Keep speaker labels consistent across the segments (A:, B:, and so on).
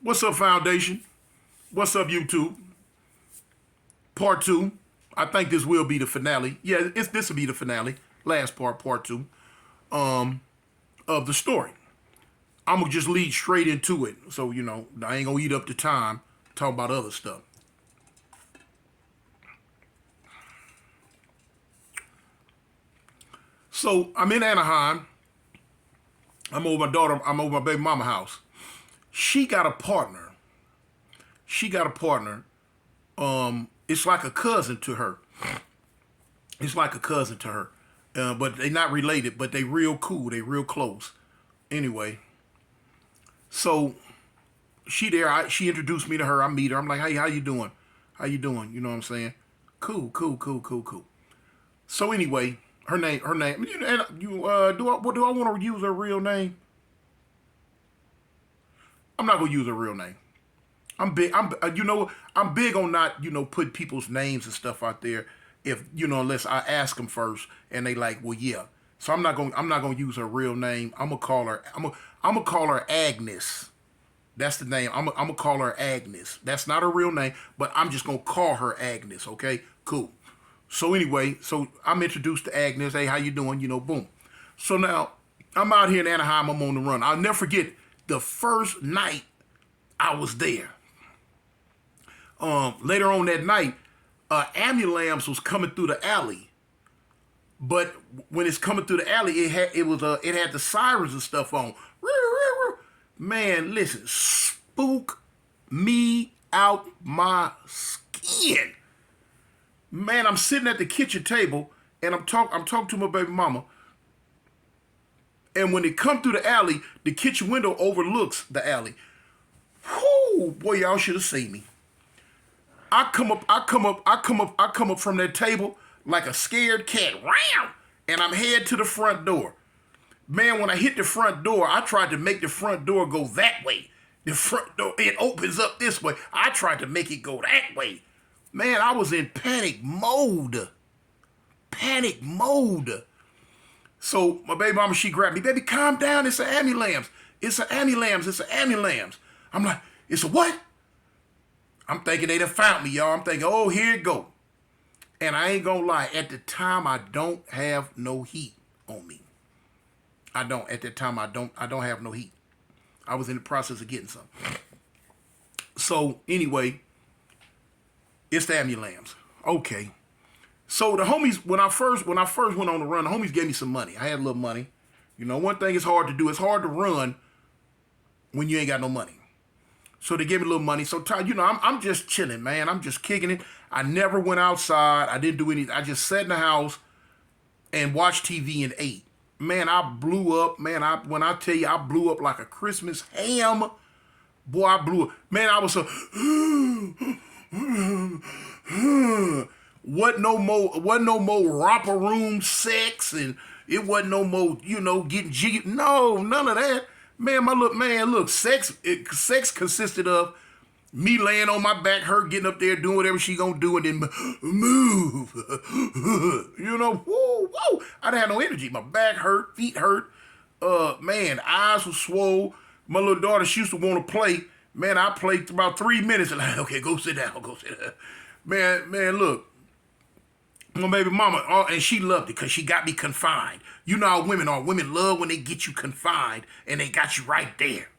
A: What's up, Foundation? What's up, YouTube? Part two. I think this will be the finale. Yeah, this will be the finale. Last part two, of the story. I'm gonna just lead straight into it. So, I ain't gonna eat up the time talking about other stuff. So I'm in Anaheim. I'm over my daughter. I'm over my baby mama house. She got a partner. It's like a cousin to her. But they not related, but they real cool. They real close. Anyway, so she there. She introduced me to her. I meet her. I'm like, hey, how you doing? How you doing? You know what I'm saying? Cool. So anyway, her name. Do I want to use her real name? I'm not gonna use her real name. I'm big on not, putting people's names and stuff out there if, unless I ask them first and they like, well, yeah. So I'm not gonna use her real name. I'm gonna call her Agnes. That's the name. I'm gonna call her Agnes. That's not her real name, but I'm just gonna call her Agnes. Okay, cool. So anyway, I'm introduced to Agnes. Hey, how you doing? Boom. So now I'm out here in Anaheim. I'm on the run. I'll never forget the first night I was there. Later on that night, ambulance was coming through the alley. But when it's coming through the alley, it had the sirens and stuff on. Man, listen, spook me out my skin. Man, I'm sitting at the kitchen table and I'm talking to my baby mama. And when it come through the alley, the kitchen window overlooks the alley. Whoo, boy, y'all should have seen me. I come up from that table like a scared cat. Ram! And I'm headed to the front door. Man, when I hit the front door, I tried to make the front door go that way. The front door, it opens up this way. I tried to make it go that way. Man, I was in panic mode. So my baby mama, she grabbed me. Baby, calm down. It's an ambulance. I'm like, it's a what? I'm thinking they done found me, y'all. I'm thinking, oh, here it go. And I ain't gonna lie. At the time, I don't have no heat on me. At that time, I don't have no heat. I was in the process of getting some. So anyway, it's the ambulance. Okay. So the homies, when I first went on the run, the homies gave me some money. I had a little money. One thing is hard to do. It's hard to run when you ain't got no money. So they gave me a little money. So, I'm just chilling, man. I'm just kicking it. I never went outside. I didn't do anything. I just sat in the house and watched TV and ate. Man, I blew up. Man, when I tell you I blew up like a Christmas ham, boy, I blew up. Man, I was so... Wasn't no more romper room sex, and it wasn't no more, getting jiggy. No, none of that. Man, sex consisted of me laying on my back, her getting up there, doing whatever she gonna do, and then move. Whoa. I didn't have no energy. My back hurt, feet hurt. Man, eyes were swole. My little daughter, she used to want to play. Man, I played about 3 minutes, and like, okay, go sit down. Man, look. My baby mama, and she loved it because she got me confined. You know how women are. Women love when they get you confined and they got you right there.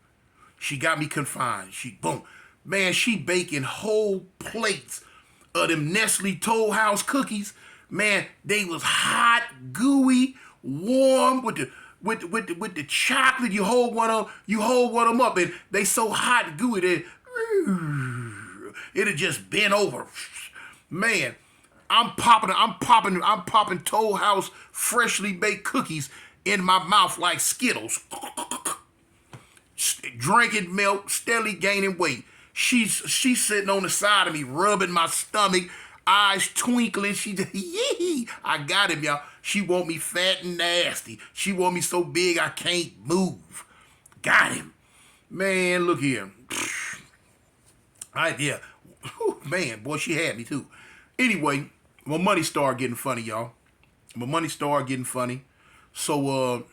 A: She got me confined. Boom. Man, she baking whole plates of them Nestle Toll House cookies. Man, they was hot, gooey, warm with the chocolate. You hold one of them up, and they so hot and gooey that it'll just bend over. Man. I'm popping Toll House freshly baked cookies in my mouth like Skittles. Drinking milk, steadily gaining weight. She's sitting on the side of me, rubbing my stomach, eyes twinkling. Yee, I got him, y'all. She want me fat and nasty. She want me so big I can't move. Got him. Man, look here. Yeah. Man, boy, she had me too. Anyway, my money started getting funny, y'all. So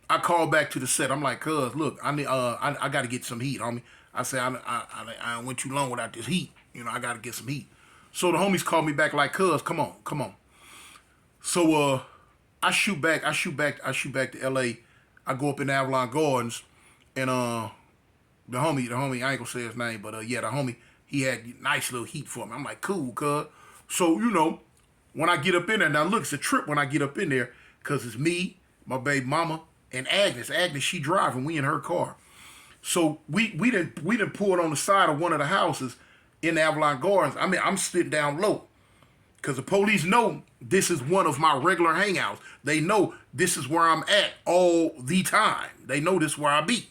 A: I called back to the set. I'm like, cuz, look, I need, I got to get some heat, homie. I said, I went too long without this heat. You know, I got to get some heat. So the homies called me back like, cuz, come on, come on. So I shoot back to L.A. I go up in Avalon Gardens, and the homie, I ain't gonna say his name, but yeah, the homie, he had nice little heat for me. I'm like, cool, cuz. So, you know, when I get up in there, now look, it's a trip when I get up in there, cause it's me, my baby mama, and Agnes. Agnes, she driving, we in her car. So we didn't pull it on the side of one of the houses in the Avalon Gardens. I mean, I'm sitting down low. Because the police know this is one of my regular hangouts. They know this is where I'm at all the time. They know this is where I be.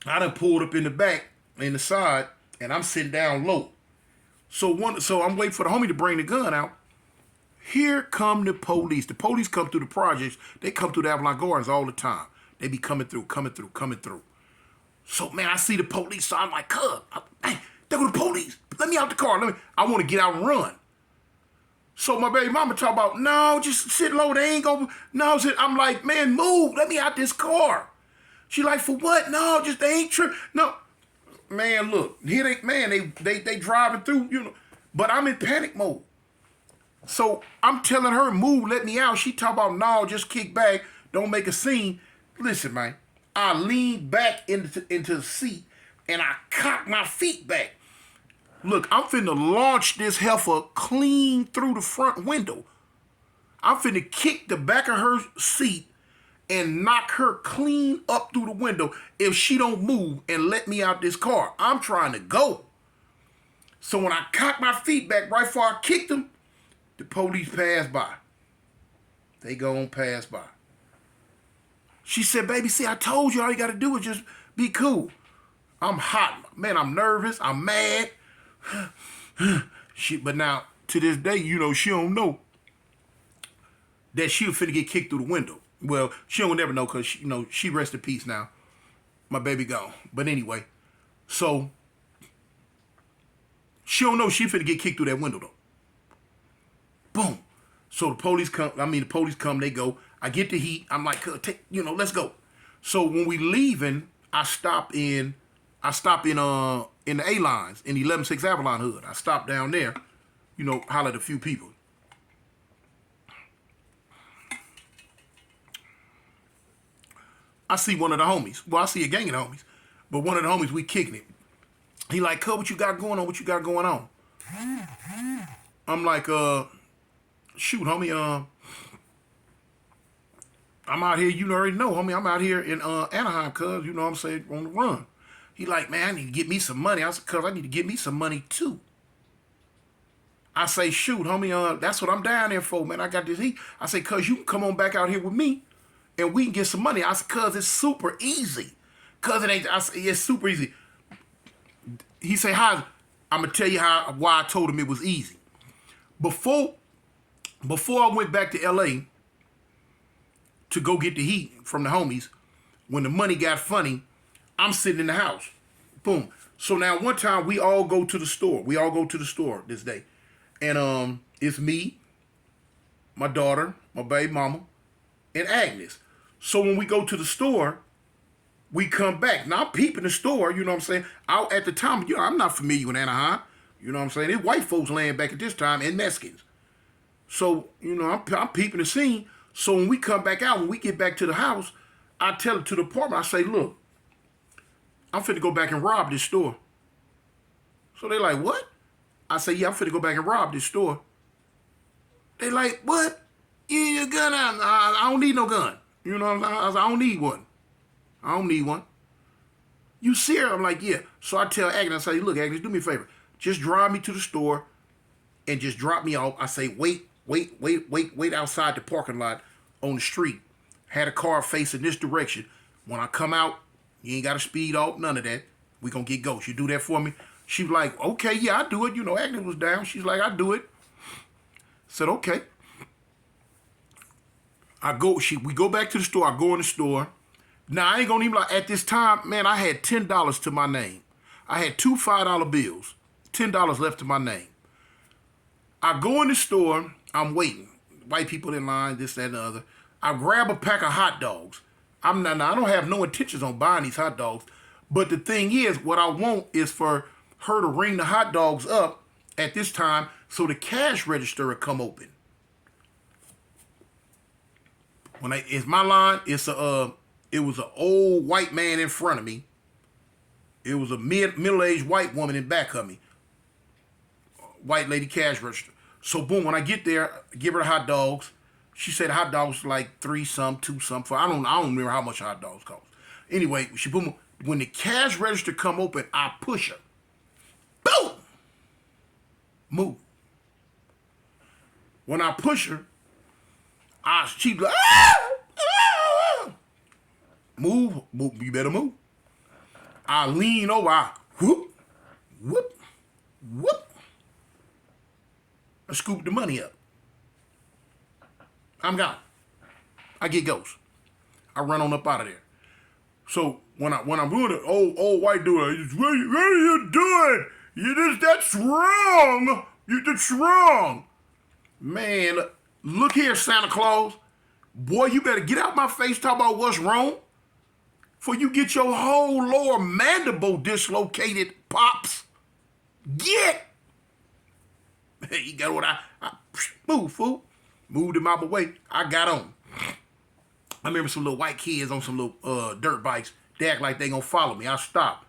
A: I done pulled up in the back, in the side, and I'm sitting down low. So I'm waiting for the homie to bring the gun out. Here come the police. The police come through the projects. They come through the Avalon Gardens all the time. They be coming through. So, man, I see the police, so I'm like, cuz, hey, there go the police. Let me out the car. I want to get out and run. So my baby mama talk about, no, just sit low. They ain't gonna, no. I'm like, man, move. Let me out this car. She like, for what? No, just they ain't tripping. No. Man, look, here they driving through, you know, but I'm in panic mode. So I'm telling her, move, let me out. She talk about, no, just kick back. Don't make a scene. Listen, man, I leaned back into the seat and I cocked my feet back. Look, I'm finna launch this heifer clean through the front window. I'm finna kick the back of her seat and knock her clean up through the window if she don't move and let me out this car. I'm trying to go. So when I cocked my feet back right before I kicked them, the police passed by. They gonna pass by. She said, baby, see, I told you all you gotta do is just be cool. I'm hot. Man, I'm nervous. I'm mad. But now, to this day, you know, she don't know that she was finna get kicked through the window. Well, she don't never know because, you know, she rest in peace now. My baby gone. But anyway, so she don't know she finna get kicked through that window, though. Boom. So the police come, they go. I get the heat. I'm like, let's go. So when we leaving, I stop in the A-lines in the 11-6 Avalon hood. I stopped down there, you know, hollered at a few people. I see one of the homies. Well, I see a gang of the homies. But one of the homies, we kicking it. He like, cuz, what you got going on? What you got going on? I'm like, shoot, homie, I'm out here, you already know, homie, I'm out here in Anaheim, cuz, you know what I'm saying, on the run. He like, man, I need to get me some money. I said, cuz, I need to get me some money too. I say, shoot, homie, that's what I'm down there for, man. I got this heat. I say, cuz, you can come on back out here with me and we can get some money. I said, cuz, it's super easy. Cuz it ain't, I said, it's super easy. He say, how? I'm going to tell you why I told him it was easy. Before I went back to L.A. to go get the heat from the homies, when the money got funny, I'm sitting in the house. Boom. So now one time we all go to the store. We all go to the store this day. And it's me, my daughter, my baby mama, and Agnes. So when we go to the store, we come back. Now I'm peeping the store, you know what I'm saying? At the time, you know, I'm not familiar with Anaheim. You know what I'm saying? There's white folks laying back at this time and Mexicans. So, you know, I'm peeping the scene. So when we come back out, when we get back to the house, I tell it to the apartment, I say, look, I'm finna go back and rob this store. So they like, what? I say, yeah, I'm finna go back and rob this store. They like, what? You need a gun? I don't need no gun. You know what I'm saying? I said, I don't need one. I don't need one. You see her? I'm like, yeah. So I tell Agnes, I say, look, Agnes, do me a favor. Just drive me to the store and just drop me off. I say, wait outside the parking lot on the street. Had a car facing this direction. When I come out, you ain't got to speed off, none of that. We gonna get ghost. You do that for me? She was like, okay, yeah, I do it. You know, Agnes was down. She's like, I do it. Said, okay. We go back to the store. I go in the store. Now, I ain't gonna even lie. At this time, man, I had $10 to my name. I had two $5 bills, $10 left to my name. I go in the store. I'm waiting. White people in line, this, that, and the other. I grab a pack of hot dogs. I don't have no intentions on buying these hot dogs. But the thing is, what I want is for her to ring the hot dogs up at this time so the cash register will come open. It's my line, it was an old white man in front of me. It was a middle-aged white woman in back of me. White lady cash register. So boom, when I get there, I give her the hot dogs. She said hot dogs like 3 some, 2 some. I don't remember how much hot dogs cost. Anyway, boom. When the cash register come open, I push her. Boom! Move. When I push her, she like, move, you better move. I lean over, I whoop, whoop, whoop. I scoop the money up. I'm gone. I get ghost. I run on up out of there. So when I'm doing it, old white dude, what are you doing? That's wrong. That's wrong. Man, look here, Santa Claus. Boy, you better get out my face, talk about what's wrong. For you get your whole lower mandible dislocated, Pops. Get. Hey, you got what I move, fool. Moved him out the way. I got on. I remember some little white kids on some little dirt bikes. They act like they gonna follow me. I stopped.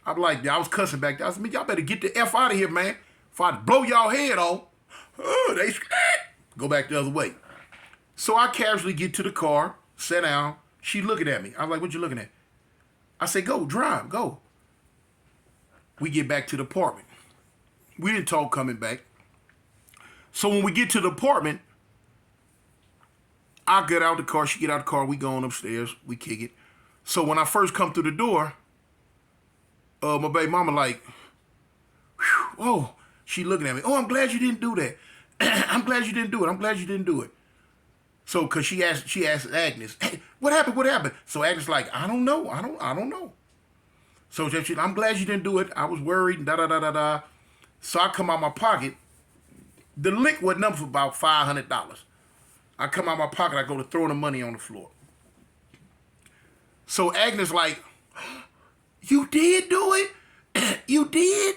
A: I was cussing back there. I said, man, y'all better get the F out of here, man. If I blow y'all head off, they go back the other way. So I casually get to the car, sit down. She looking at me. I was like, what you looking at? I say, go, drive, go. We get back to the apartment. We didn't talk coming back. So when we get to the apartment, I get out the car, she get out the car, we going upstairs, we kick it. So when I first come through the door, my baby mama like, oh, she looking at me. Oh, I'm glad you didn't do that. I'm glad you didn't do it. I'm glad you didn't do it. So, cause she asked Agnes, hey, what happened? What happened? So Agnes like, I don't know. I don't know. So she, I'm glad you didn't do it. I was worried. Da da da da da. So I come out my pocket. The lick wasn't up for about $500. I come out my pocket. I go to throw the money on the floor. So Agnes like, you did do it? You did?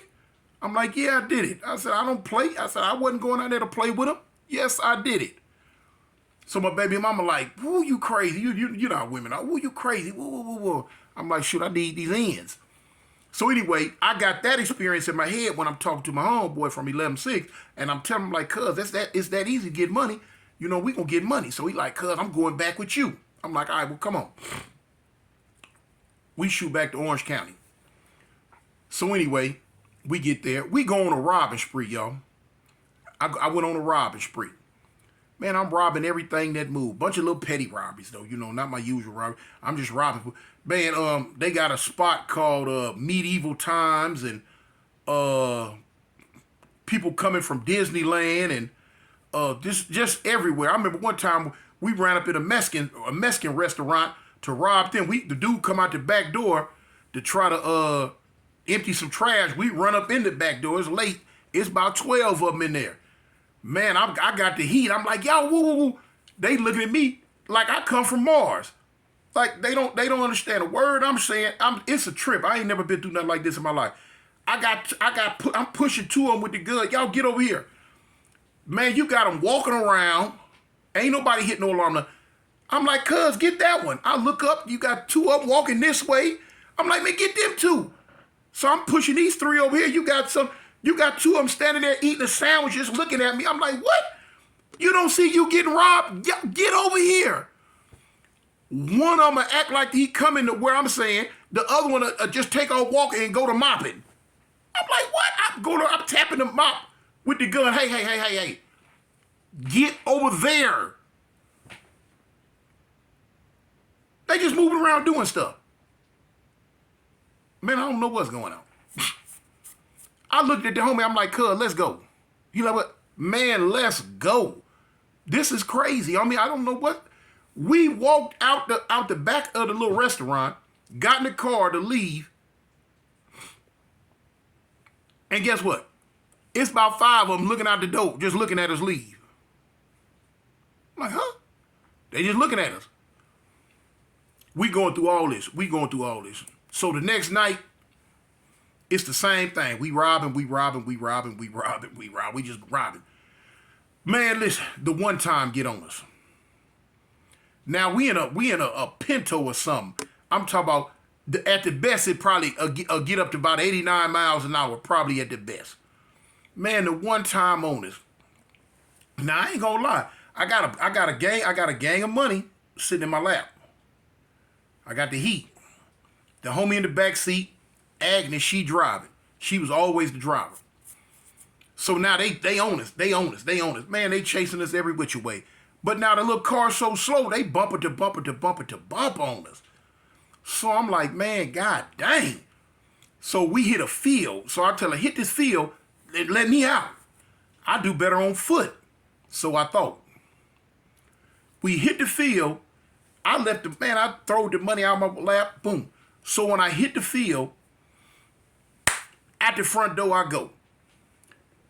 A: I'm like, yeah, I did it. I said, I don't play. I said, I wasn't going out there to play with him. Yes, I did it. So my baby mama like, woo, you crazy. You're not women. Woo, you crazy. Woo, woo, woo, woo. I'm like, shoot, I need these ends. So anyway, I got that experience in my head when I'm talking to my homeboy from 11-6, and I'm telling him like, cuz, it's that easy to get money. You know, we gonna get money. So he like, cuz, I'm going back with you. I'm like, all right, well, come on. We shoot back to Orange County. So anyway, we get there. We go on a robbing spree, y'all. I went on a robbing spree. Man, I'm robbing everything that moved. Bunch of little petty robberies, though. You know, not my usual robbery. I'm just robbing. Man, they got a spot called Medieval Times, and people coming from Disneyland, and just everywhere. I remember one time we ran up in a Mexican restaurant to rob them. The dude come out the back door to try to empty some trash. We run up in the back door. It's late. It's about 12 of them in there. Man, I got the heat. I'm like, yo, woo, woo, woo. They looking at me like I come from Mars. Like they don't understand a word I'm saying. It's a trip. I ain't never been through nothing like this in my life. I'm pushing two of them with the gun. Y'all get over here. Man, you got them walking around. Ain't nobody hitting no alarm. I'm like, cuz, get that one. I look up, you got two of them walking this way. I'm like, man, get them two. So I'm pushing these three over here. You got two of them standing there eating a sandwich, just looking at me. I'm like, what? You don't see you getting robbed? Get over here. One of them act like he coming to where I'm saying. The other one just take off walking and go to mopping. I'm like, what? I'm tapping the mop with the gun. Hey. Get over there. They just moving around doing stuff. Man, I don't know what's going on. I looked at the homie, I'm like, cuz, let's go. You know what? Man, let's go. This is crazy. I mean, I don't know what. We walked out the back of the little restaurant, got in the car to leave, and guess what? It's about 5 of them looking out the door, just looking at us leave. I'm like, huh? They just looking at us. We going through all this. So the next night, it's the same thing. We robbing. We just robbing. Man, listen, the one time get on us. Now we in a Pinto or something. I'm talking about at the best it probably get up to about 89 miles an hour, probably at the best. Man, the one time on us. Now I ain't gonna lie. I got a gang of money sitting in my lap. I got the heat. The homie in the back seat, Agnes, she driving. She was always the driver. So now they own us. Man, they chasing us every which way. But now the little car's so slow, they bumper to bump on us. So I'm like, man, god dang. So we hit a field. So I tell her, hit this field, let me out. I do better on foot. So I thought. We hit the field. I throw the money out of my lap, boom. So when I hit the field, at the front door I go.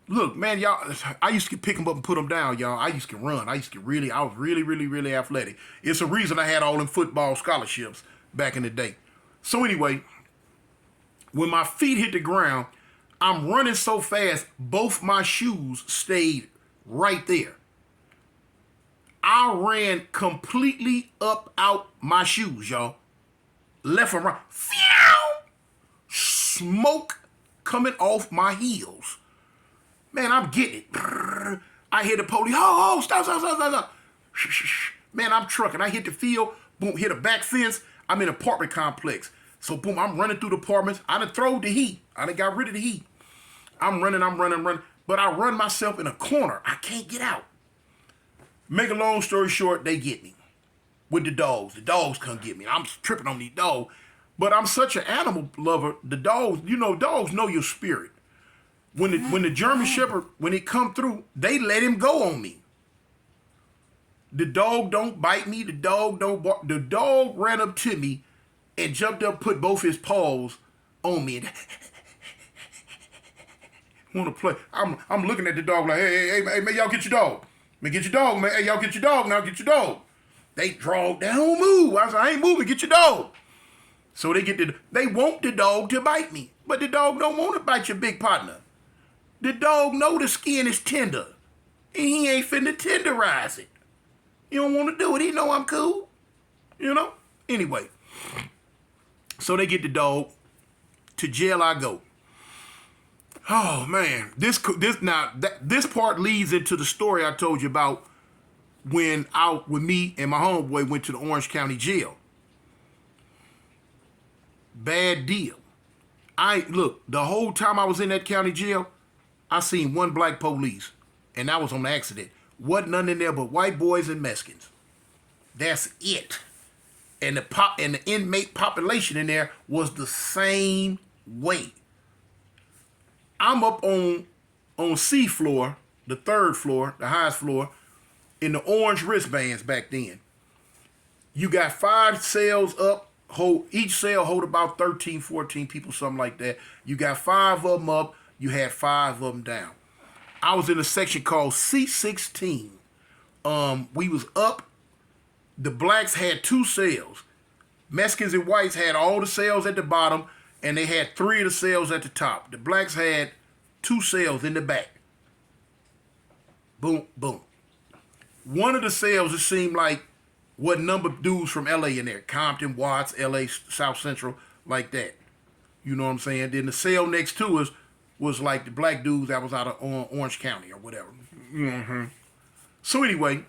A: Look, man, y'all, I used to pick them up and put them down, y'all. I used to run. I was really athletic. It's a reason I had all them football scholarships back in the day. So anyway, when my feet hit the ground, I'm running so fast, both my shoes stayed right there. I ran completely up out my shoes, y'all. Left and right. Smoke coming off my heels. Man, I'm getting it. I hear the police. Oh, stop. Man, I'm trucking. I hit the field. Boom, hit a back fence. I'm in an apartment complex. So, boom, I'm running through the apartments. I done throwed the heat. I done got rid of the heat. I'm running. But I run myself in a corner. I can't get out. Make a long story short, they get me. With the dogs. The dogs come get me. I'm tripping on these dogs. But I'm such an animal lover. The dogs, dogs know your spirit. When the German Shepherd, when he come through, they let him go on me. The dog don't bite me. The dog don't bark. The dog ran up to me and jumped up, put both his paws on me. And want to play. I'm looking at the dog like, hey, man, y'all get your dog. Man, get your dog, man. Hey, y'all get your dog now. Get your dog. They draw. They don't move. I said, I ain't moving. Get your dog. So they want the dog to bite me. But the dog don't want to bite your big partner. The dog know the skin is tender. And he ain't finna tenderize it. You don't want to do it. He know I'm cool. Anyway. So they get the dog. To jail I go. Oh, man. This part leads into the story I told you about when me and my homeboy went to the Orange County jail. Bad deal. Look, the whole time I was in that county jail, I seen one black police, and that was on accident. Wasn't none in there but white boys and Mexicans. That's it. And the inmate population in there was the same way. I'm up on C floor, the third floor, the highest floor, in the orange wristbands back then. You got 5 cells up. Each cell hold about 13, 14 people, something like that. You got 5 of them up. You had 5 of them down. I was in a section called C16. We was up. The blacks had 2 cells. Mexicans and whites had all the cells at the bottom, and they had 3 of the cells at the top. The blacks had 2 cells in the back. Boom, boom. One of the cells, it seemed like, what number of dudes from LA in there? Compton, Watts, LA, South Central, like that. You know what I'm saying? Then the cell next to us was like the black dudes that was out of Orange County or whatever. Mm-hmm. So anyway,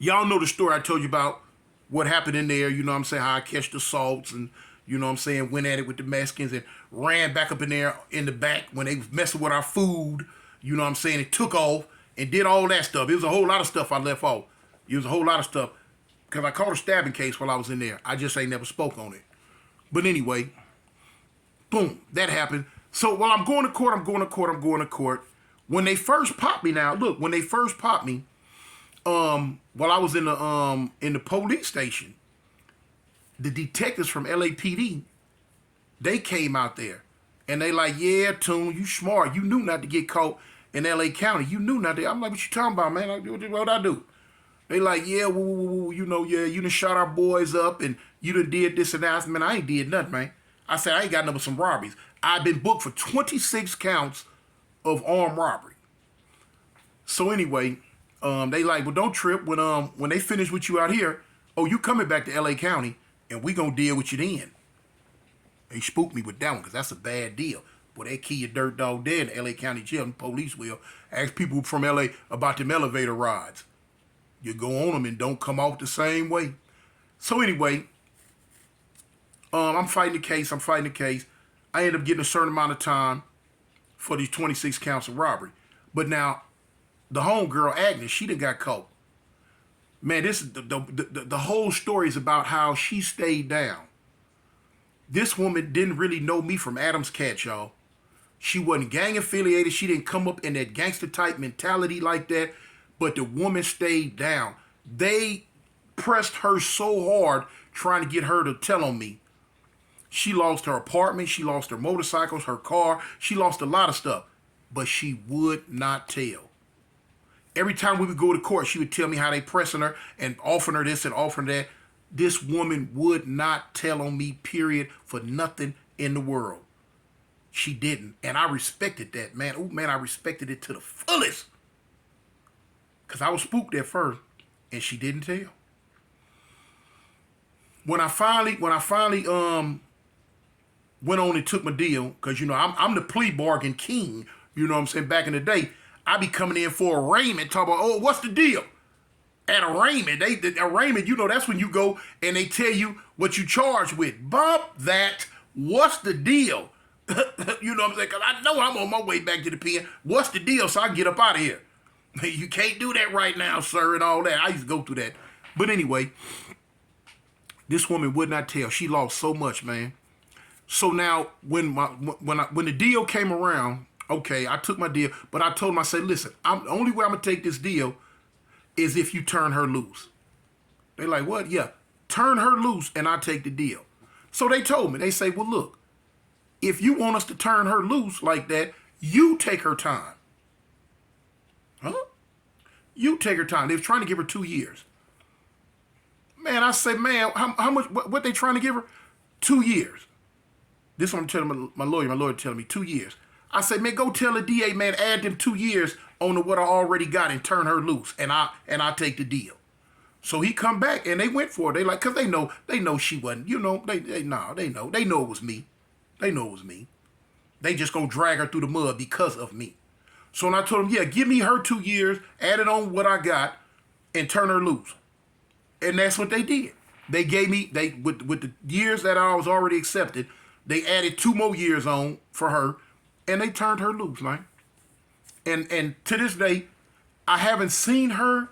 A: y'all know the story I told you about what happened in there. You know what I'm saying? How I catched the assaults and, you know what I'm saying, went at it with the Mexicans and ran back up in there in the back when they was messing with our food. You know what I'm saying? It took off and did all that stuff. It was a whole lot of stuff I left off. It was a whole lot of stuff because I caught a stabbing case while I was in there. I just ain't never spoke on it. But anyway, boom, that happened. So while I'm going to court. When they first popped me while I was in the police station, the detectives from LAPD, they came out there and they like, yeah, Toon, you smart. You knew not to get caught in LA County. You knew not to. I'm like, what you talking about, man? What'd I do? They like, yeah, you know, yeah, you done shot our boys up and you done did this and that. I said, man, I ain't did nothing, man. I said, I ain't got nothing but some robberies. I've been booked for 26 counts of armed robbery. So anyway, they like, well, don't trip. When they finish with you out here, oh, you coming back to LA County and we gonna deal with you then. They spooked me with that one because that's a bad deal. Boy, they kill your dirt dog dead in LA County jail. And police will ask people from LA about them elevator rides. You go on them and don't come off the same way. So anyway, I'm fighting the case. I end up getting a certain amount of time for these 26 counts of robbery. But now, the homegirl, Agnes, she done got caught. Man, this is the whole story is about how she stayed down. This woman didn't really know me from Adam's cat, y'all. She wasn't gang affiliated. She didn't come up in that gangster type mentality like that. But the woman stayed down. They pressed her so hard trying to get her to tell on me. She lost her apartment. She lost her motorcycles, her car. She lost a lot of stuff. But she would not tell. Every time we would go to court, she would tell me how they pressing her and offering her this and offering that. This woman would not tell on me, period, for nothing in the world. She didn't. And I respected that, man. Oh, man, I respected it to the fullest. Because I was spooked at first, and she didn't tell. When I finally went on and took my deal, because, you know, I'm the plea bargain king, you know what I'm saying, back in the day, I be coming in for arraignment, talking about, oh, what's the deal? At arraignment, arraignment, you know, that's when you go and they tell you what you charged with. Bump that, what's the deal? You know what I'm saying? Because I know I'm on my way back to the pen. What's the deal? So I can get up out of here. You can't do that right now, sir, and all that. I used to go through that. But anyway, this woman would not tell. She lost so much, man. So now, when the deal came around, okay, I took my deal, but I told him, I said, listen, the only way I'm going to take this deal is if you turn her loose. They like, what? Yeah, turn her loose and I take the deal. So they told me, they say, well, look, if you want us to turn her loose like that, you take her time. Huh? You take her time. They were trying to give her 2 years. Man, I say, man, how much, what they trying to give her? 2 years. This is what I'm telling my lawyer. My lawyer telling me 2 years. I say, man, go tell the DA, man, add them 2 years on to what I already got and turn her loose, and I take the deal. So he come back and they went for it. They like, cause they know she wasn't, you know, they know it was me. They know it was me. They just gonna drag her through the mud because of me. So when I told them, yeah, give me her 2 years, add it on what I got, and turn her loose. And that's what they did. They gave me, with the years that I was already accepted, they added 2 more years on for her, and they turned her loose, man. And to this day, I haven't seen her,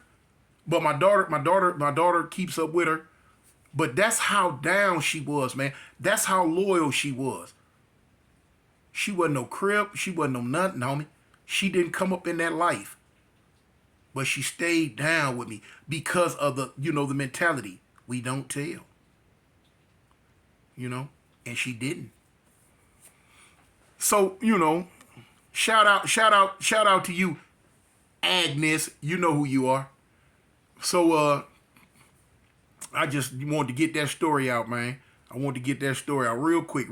A: but my daughter keeps up with her. But that's how down she was, man. That's how loyal she was. She wasn't no crib. She wasn't no nothing, homie. She didn't come up in that life. But she stayed down with me because of the mentality. We don't tell. You know? And she didn't. So, shout out to you, Agnes. You know who you are. So, I just wanted to get that story out, man. I wanted to get that story out real quick.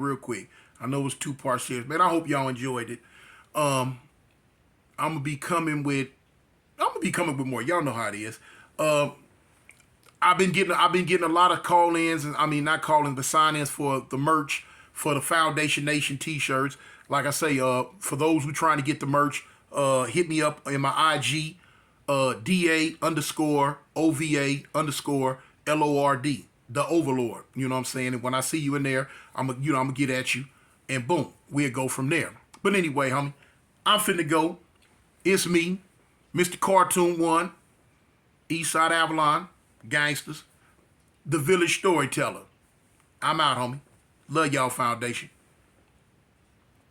A: I know it was 2-part series, man. I hope y'all enjoyed it. I'm gonna be coming with more. Y'all know how it is. I've been getting a lot of call-ins, and I mean not call-ins, but sign-ins for the merch for the Foundation Nation t-shirts. Like I say, for those who trying to get the merch, hit me up in my IG, DA_OVA_LORD, the Overlord. You know what I'm saying? And when I see you in there, I'm gonna get at you, and boom, we'll go from there. But anyway, homie, I'm finna go. It's me, Mr. Cartoon 1, Eastside Avalon, Gangsters, the Village Storyteller. I'm out, homie. Love y'all, Foundation.